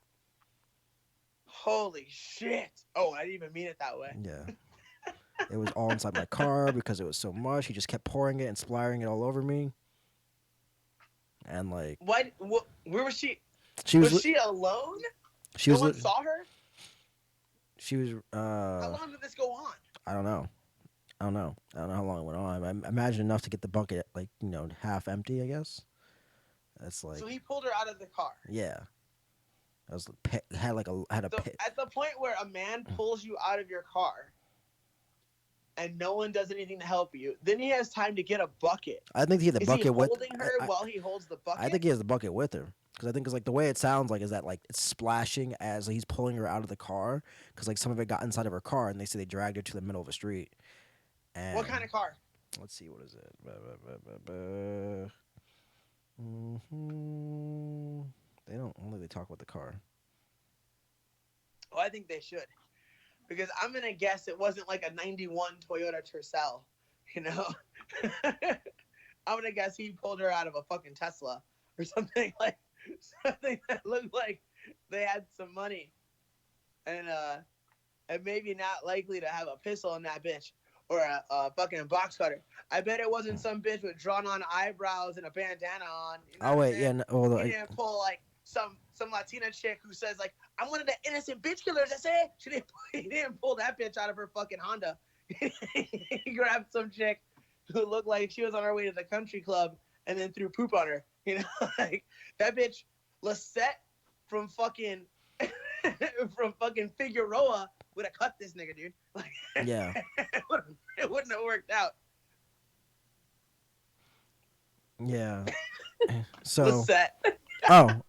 [SPEAKER 2] Holy shit! Oh, I didn't even mean it that way.
[SPEAKER 1] Yeah. It was all inside my car because it was so much. He just kept pouring it and splattering it all over me. And like,
[SPEAKER 2] what? Where was she?
[SPEAKER 1] Was
[SPEAKER 2] she alone?
[SPEAKER 1] She
[SPEAKER 2] no one saw her.
[SPEAKER 1] She was.
[SPEAKER 2] How long did this go on?
[SPEAKER 1] I don't know. I don't know how long it went on. I imagine enough to get the bucket like half empty. I guess. That's like.
[SPEAKER 2] So he pulled her out of the car.
[SPEAKER 1] Yeah. I was had a pit.
[SPEAKER 2] At the point where a man pulls you out of your car, and no one does anything to help you, then he has time to get a bucket.
[SPEAKER 1] I think he had the bucket with.
[SPEAKER 2] Is he holding her while he holds the bucket?
[SPEAKER 1] I think he has the bucket with her. Because I think it's like the way it sounds like is that like it's splashing as he's pulling her out of the car. Because like some of it got inside of her car, and they say they dragged her to the middle of a street. And
[SPEAKER 2] what kind of car?
[SPEAKER 1] Let's see, what is it? They don't only talk about the car.
[SPEAKER 2] Oh, I think they should, because I'm gonna guess it wasn't like a '91 Toyota Tercel, I'm gonna guess he pulled her out of a fucking Tesla or something like something that looked like they had some money, and maybe not likely to have a pistol in that bitch or a fucking box cutter. I bet it wasn't some bitch with drawn on eyebrows and a bandana on.
[SPEAKER 1] Oh wait, yeah. No,
[SPEAKER 2] he didn't pull like some Latina chick who says like, I'm one of the innocent bitch killers. I say he didn't pull that bitch out of her fucking Honda. He grabbed some chick who looked like she was on her way to the country club and then threw poop on her. Like that bitch Lisette from fucking Figueroa would have cut this nigga, dude. Like,
[SPEAKER 1] yeah,
[SPEAKER 2] it wouldn't have worked out.
[SPEAKER 1] Yeah. So.
[SPEAKER 2] Lisette.
[SPEAKER 1] Let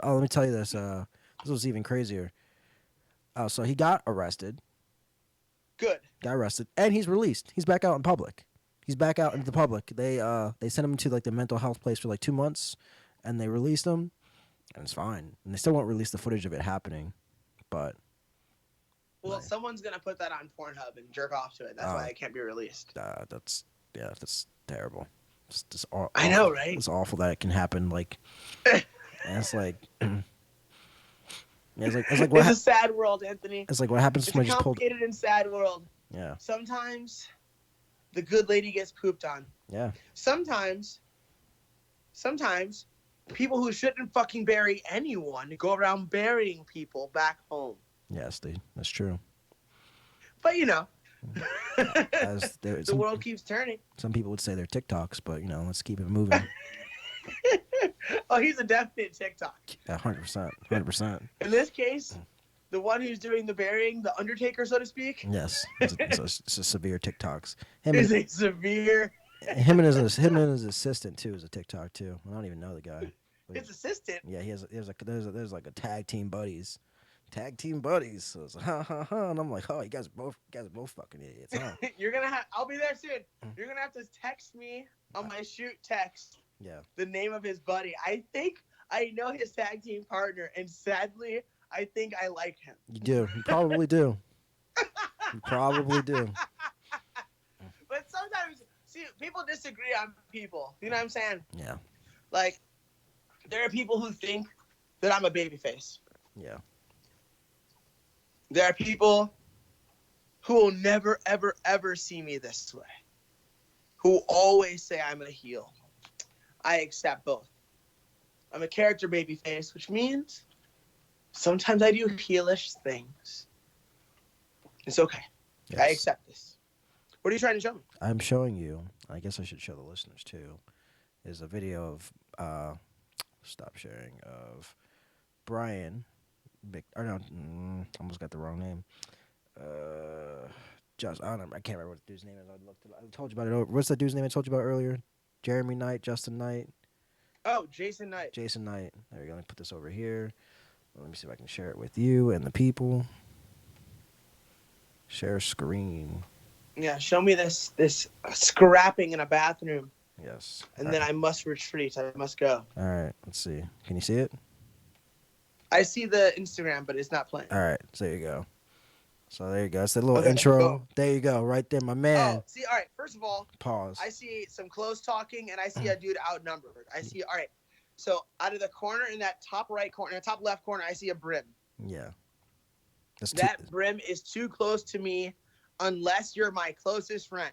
[SPEAKER 1] me tell you this. This was even crazier. So he got arrested.
[SPEAKER 2] Good.
[SPEAKER 1] Got arrested, and he's released. He's back out in public. He's back out into the public. They sent him to like the mental health place for like 2 months, and they released him, and it's fine. And they still won't release the footage of it happening, but.
[SPEAKER 2] Well, someone's gonna put that on Pornhub and jerk off to it. That's why it can't be released.
[SPEAKER 1] That's terrible. It's just awful.
[SPEAKER 2] I know, right?
[SPEAKER 1] It's awful that it can happen. Like, and it's like. It's
[SPEAKER 2] a sad world, Anthony.
[SPEAKER 1] It's like what happens
[SPEAKER 2] it's
[SPEAKER 1] when
[SPEAKER 2] a
[SPEAKER 1] I just pulled.
[SPEAKER 2] Complicated and sad world.
[SPEAKER 1] Yeah.
[SPEAKER 2] Sometimes the good lady gets pooped on.
[SPEAKER 1] Yeah.
[SPEAKER 2] Sometimes people who shouldn't fucking bury anyone go around burying people back home.
[SPEAKER 1] Yes, that's true.
[SPEAKER 2] But
[SPEAKER 1] the world
[SPEAKER 2] keeps turning.
[SPEAKER 1] Some people would say they're TikToks, but let's keep it moving.
[SPEAKER 2] Oh, he's a definite TikTok.
[SPEAKER 1] 100%. 100%.
[SPEAKER 2] In this case, the one who's doing the burying, the Undertaker, so to speak,
[SPEAKER 1] Yes. It's a severe TikToks. Him
[SPEAKER 2] is
[SPEAKER 1] and
[SPEAKER 2] a severe.
[SPEAKER 1] him and his assistant too is a TikTok too. I don't even know the guy. But
[SPEAKER 2] His assistant.
[SPEAKER 1] yeah, there's like a tag team buddies. Tag team buddies. So it's like, ha ha ha, and I'm like, oh, you guys are both fucking idiots, huh?
[SPEAKER 2] You're gonna have. I'll be there soon. You're gonna have to text me on my shoot text
[SPEAKER 1] Yeah.
[SPEAKER 2] the name of his buddy. I think I know his tag team partner, and sadly, I think I like him.
[SPEAKER 1] You do. You probably do. You probably do.
[SPEAKER 2] But sometimes, see, people disagree on people. You know what I'm saying?
[SPEAKER 1] Yeah.
[SPEAKER 2] Like, there are people who think that I'm a babyface.
[SPEAKER 1] Yeah.
[SPEAKER 2] There are people who will never, ever, ever see me this way. Who always say I'm a heel. I accept both. I'm a character babyface, which means sometimes I do heelish things. It's okay.
[SPEAKER 1] Yes.
[SPEAKER 2] I accept this. What are you trying to show me?
[SPEAKER 1] I'm showing you. I guess I should show the listeners too. Is a video of stop sharing of Brian. Almost got the wrong name. Just I don't know. I can't remember what the dude's name is. I told you about it. What's the dude's name I told you about earlier? Jeremy Knight, Justin Knight.
[SPEAKER 2] Oh, Jason Knight.
[SPEAKER 1] Jason Knight. There you go. Let me put this over here. Let me see if I can share it with you and the people. Share screen.
[SPEAKER 2] Yeah, show me this scrapping in a bathroom,
[SPEAKER 1] Yes.
[SPEAKER 2] and then I must retreat. I must go.
[SPEAKER 1] All right. Let's see. Can you see it?
[SPEAKER 2] I see the Instagram, but it's not playing.
[SPEAKER 1] All right. So there you go. So there you go. It's the little
[SPEAKER 2] Okay,
[SPEAKER 1] intro.
[SPEAKER 2] go.
[SPEAKER 1] There you go. Right there, my man.
[SPEAKER 2] Oh, see, all right. First of all,
[SPEAKER 1] Pause.
[SPEAKER 2] I see some close talking, and I see a dude outnumbered. I see, all right. So out of the corner, in that top right corner, top left corner, I see a brim.
[SPEAKER 1] Yeah.
[SPEAKER 2] That brim is too close to me unless you're my closest friend.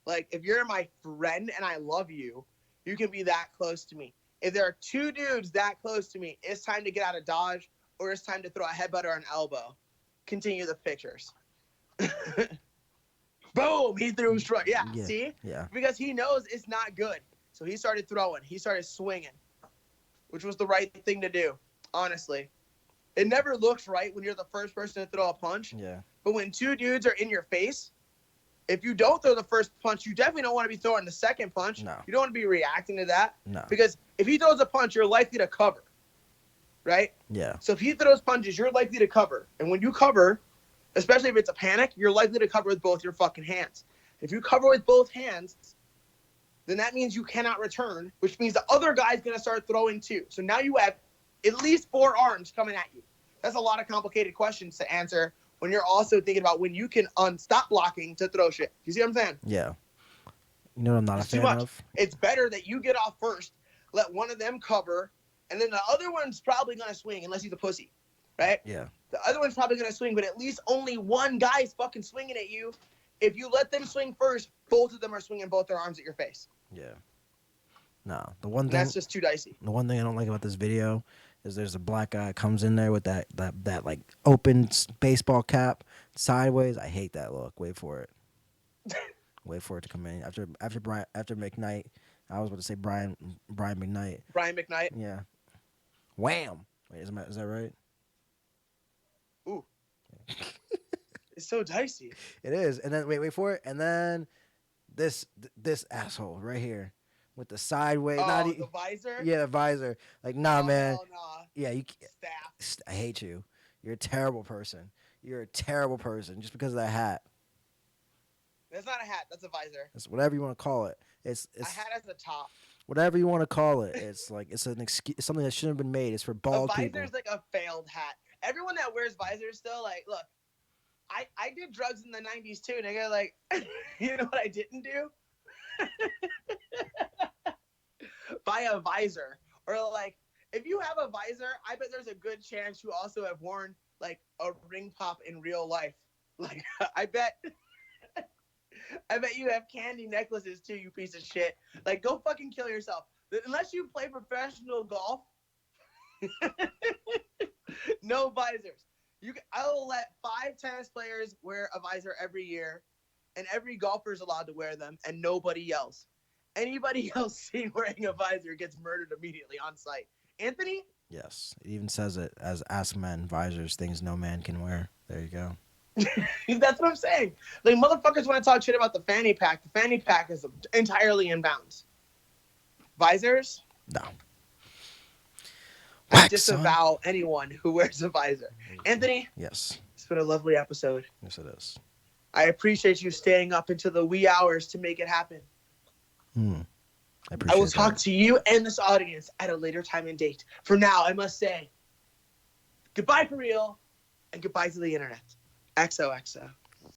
[SPEAKER 2] Like, if you're my friend and I love you, you can be that close to me. If there are two dudes that close to me, it's time to get out of Dodge, or it's time to throw a headbutt or an elbow. Continue the pictures. Boom! He threw straight. Yeah, see?
[SPEAKER 1] Yeah.
[SPEAKER 2] Because he knows it's not good. So he started throwing. He started swinging, which was the right thing to do, honestly. It never looks right when you're the first person to throw a punch.
[SPEAKER 1] Yeah.
[SPEAKER 2] But when two dudes are in your face, if you don't throw the first punch, you definitely don't want to be throwing the second punch.
[SPEAKER 1] No.
[SPEAKER 2] You don't want to be reacting to that.
[SPEAKER 1] No.
[SPEAKER 2] Because if he throws a punch, you're likely to cover. Right?
[SPEAKER 1] Yeah.
[SPEAKER 2] So if he throws punches, you're likely to cover. And when you cover, especially if it's a panic, you're likely to cover with both your fucking hands. If you cover with both hands, then that means you cannot return, which means the other guy's going to start throwing too. So now you have at least 4 arms coming at you. That's a lot of complicated questions to answer when you're also thinking about when you can stop blocking to throw shit. You see what I'm saying?
[SPEAKER 1] Yeah. You know what I'm not
[SPEAKER 2] It's
[SPEAKER 1] a
[SPEAKER 2] too
[SPEAKER 1] fan
[SPEAKER 2] much.
[SPEAKER 1] of?
[SPEAKER 2] It's better that you get off first, let one of them cover, and then the other one's probably going to swing unless he's a pussy, right?
[SPEAKER 1] Yeah.
[SPEAKER 2] The other one's probably going to swing, but at least only one guy's fucking swinging at you. If you let them swing first, both of them are swinging both their arms at your face.
[SPEAKER 1] Yeah. No. The one
[SPEAKER 2] And
[SPEAKER 1] thing
[SPEAKER 2] that's just too dicey.
[SPEAKER 1] I don't like about this video is there's a black guy comes in there with that like open baseball cap sideways. I hate that look. Wait for it. Wait for it to come in after McKnight. I was about to say Brian McKnight.
[SPEAKER 2] Brian McKnight.
[SPEAKER 1] Yeah. Wham. Wait, is that right?
[SPEAKER 2] Ooh. It's so dicey.
[SPEAKER 1] It is. And then wait for it. And then this asshole right here with the sideways.
[SPEAKER 2] Oh, the visor?
[SPEAKER 1] Yeah, the visor. Like, nah, man.
[SPEAKER 2] Hell nah.
[SPEAKER 1] Yeah, you.
[SPEAKER 2] Staff.
[SPEAKER 1] I hate you. You're a terrible person. You're a terrible person just because of that hat.
[SPEAKER 2] That's not a hat. That's a visor.
[SPEAKER 1] It's whatever you want to call it. It's
[SPEAKER 2] A hat as a top.
[SPEAKER 1] whatever you want to call it. It's like it's an excuse, something that shouldn't have been made. It's for bald
[SPEAKER 2] A
[SPEAKER 1] people.
[SPEAKER 2] visor's like a failed hat. Everyone that wears visors still, like, look, I did drugs in the 90s too, nigga. Like, you know what I didn't do? Buy a visor. Or, like, if you have a visor, I bet there's a good chance you also have worn, like, a ring pop in real life. Like, I bet you have candy necklaces too, you piece of shit. Like, go fucking kill yourself. Unless you play professional golf, no visors. I will let 5 tennis players wear a visor every year, and every golfer is allowed to wear them, and nobody else. Anybody else seen wearing a visor gets murdered immediately on sight. Anthony?
[SPEAKER 1] Yes. It even says it as Ask Men, visors, things no man can wear. There you go.
[SPEAKER 2] That's what I'm saying. Like, motherfuckers want to talk shit about the fanny pack. The fanny pack is entirely in bounds. Visors?
[SPEAKER 1] No.
[SPEAKER 2] I
[SPEAKER 1] Wax,
[SPEAKER 2] disavow anyone who wears a visor. Anthony?
[SPEAKER 1] Yes.
[SPEAKER 2] It's been a lovely episode.
[SPEAKER 1] Yes, it is.
[SPEAKER 2] I appreciate you staying up into the wee hours to make it happen.
[SPEAKER 1] I appreciate
[SPEAKER 2] I will talk
[SPEAKER 1] that.
[SPEAKER 2] to you and this audience at a later time and date. For now, I must say goodbye for real and goodbye to the internet. XOXO.